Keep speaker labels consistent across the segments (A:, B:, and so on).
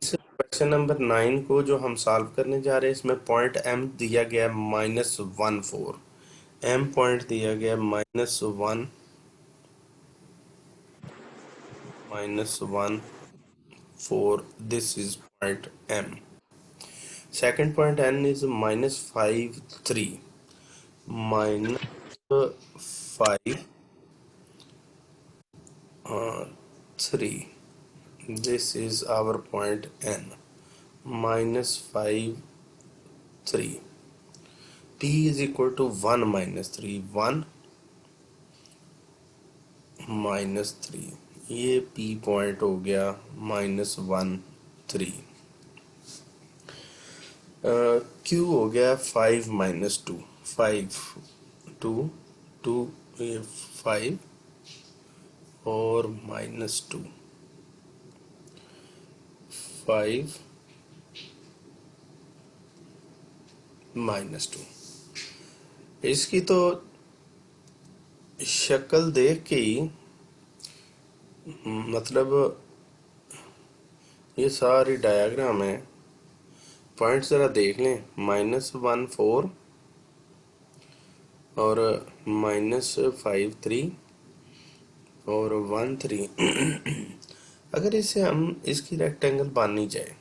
A: इस question number 9 को जो हम सॉल्व करने जा रहे हैं, इसमें पॉइंट m दिया गया -14, m पॉइंट दिया गया -1 -4. This is point m. Second point n is -5 3, -5 3. This is our point n, -5 3. p is equal to 1 -3, 1 -3. ये p पॉइंट हो गया -1 3. q हो गया 5 -2, 5 2 2, ये 5 और -2, 5 -2. इसकी तो शक्ल देख के ही मतलब ये सारी डायग्राम है, पॉइंट ज़रा देख लें, -1 4 और -5 3 और 1 3. अगर इसे हम इसकी रेक्टेंगल बानी जाए,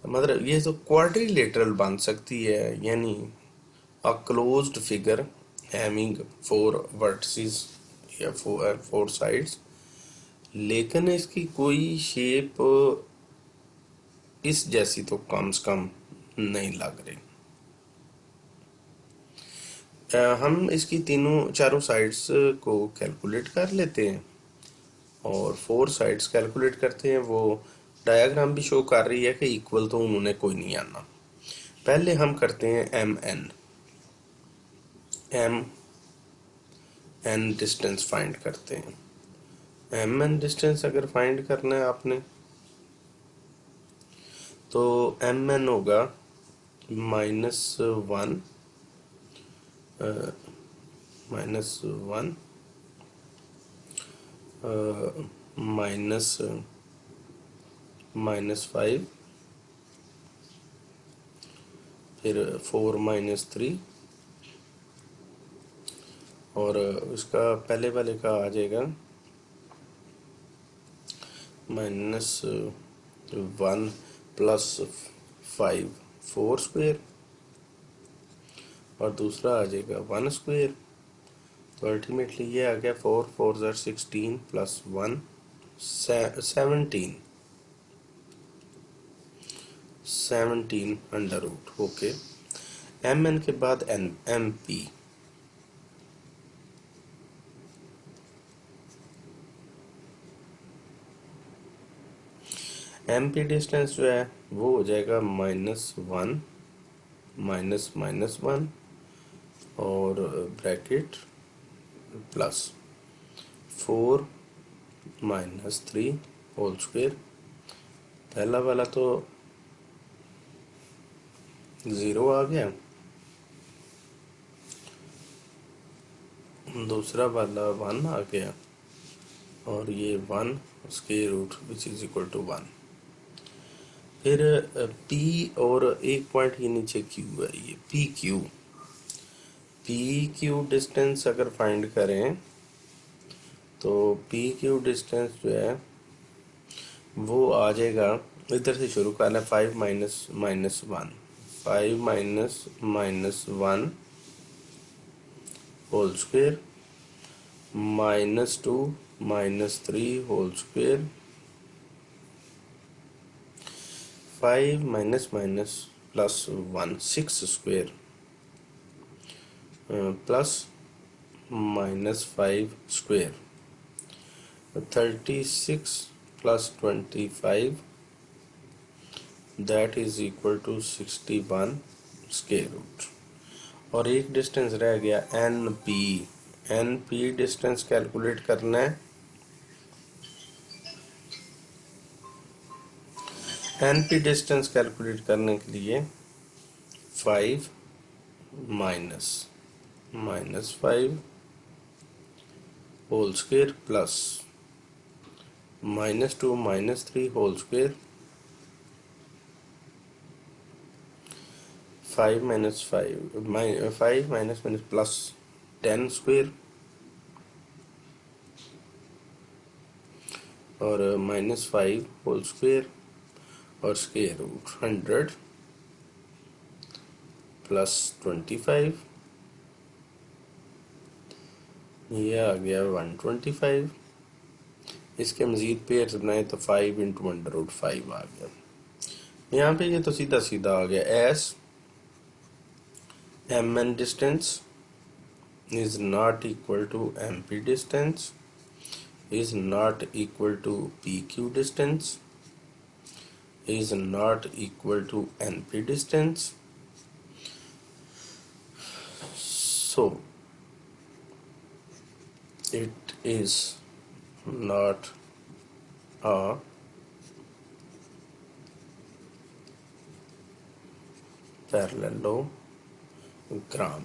A: मतलब ये तो क्वाड्रिलेटरल बन सकती है, यानी a closed figure having 4 vertices या 4 साइड्स, लेकिन इसकी कोई शेप इस जैसी तो कम से कम नहीं लग रही. हम इसकी चारों साइड्स को कैलकुलेट कर लेते हैं और 4 साइड्स कैलकुलेट करते हैं. वो डायग्राम भी शो कर रही है कि इक्वल तो उन्होंने कोई नहीं आना. पहले हम करते हैं एम एन डिस्टेंस फाइंड करते हैं. एम एन डिस्टेंस अगर फाइंड करना है आपने, तो एम एन होगा -1 -1 -5, फिर 4 -3 और उसका पहले वाले का आ जाएगा -1 +5 4 स्क्वायर और दूसरा आ जाएगा 1 स्क्वायर. तो अल्टीमेटली ये आ गया 4 4 16 +1 17 under root. Okay. M N के बाद M P. M P distance जो है वो हो जाएगा -1 -1 और ब्रैकेट +4 -3 होल स्क्वायर. पहला वाला तो 0 आ गया, दूसरा वाला 1 आ गया और ये 1 square root which is equal to 1. फिर P और एक पॉइंट के नीचे Q है, ये PQ डिस्टेंस अगर फाइंड करें तो PQ डिस्टेंस जो है वो आ जाएगा, इधर से शुरू करना है, 5 -1 5 -1 whole square -2 -3 whole square 5 +1 6 square +-5 square 36 +25 that is equal to 61 square root. और एक डिस्टेंस रह गया एन पी डिस्टेंस कैलकुलेट करना है. एन पी डिस्टेंस कैलकुलेट करने के लिए 5 -5 whole square -2 -3 whole square, 5 minus 5 5 minus minus plus 10 square, और -5 whole square और square root 100 प्लस 25, ये आ गया 125। इसके मज़ीद पेयर्स बनाए तो 5 इंटू √5 आ गया। यहाँ पे ये तो सीधा सीधा आ गया। S mn distance is not equal to mp distance is not equal to pq distance is not equal to np distance. So it is not a parallelogram.